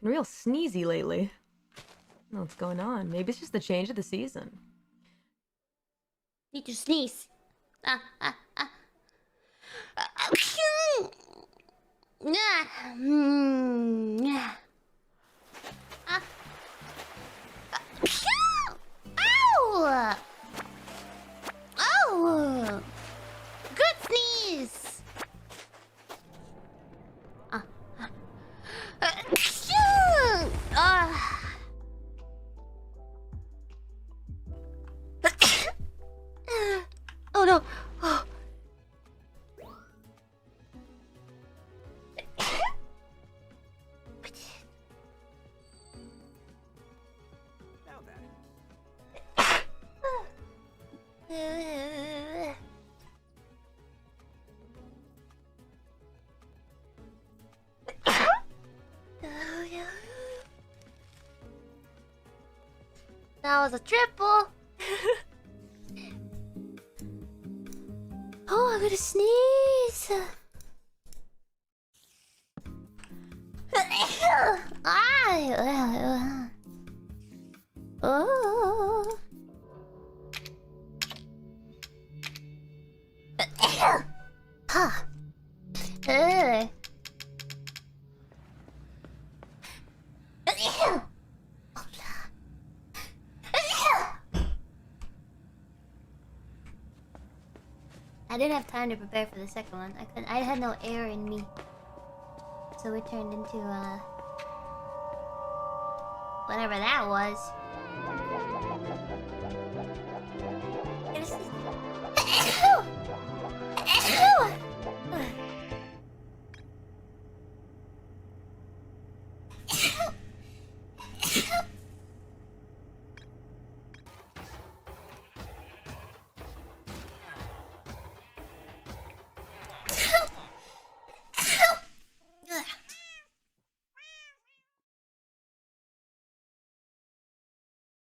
real sneezy lately. I don't know what's going on. Maybe it's just the change of the season. Need to sneeze. Ow! Oh! Good sneeze! Oh no! Oh. Now then. That was a triple. Oh, I'm gonna sneeze. Oh. Ha. I didn't have time to prepare for the second one. I had no air in me. So it turned into whatever that was.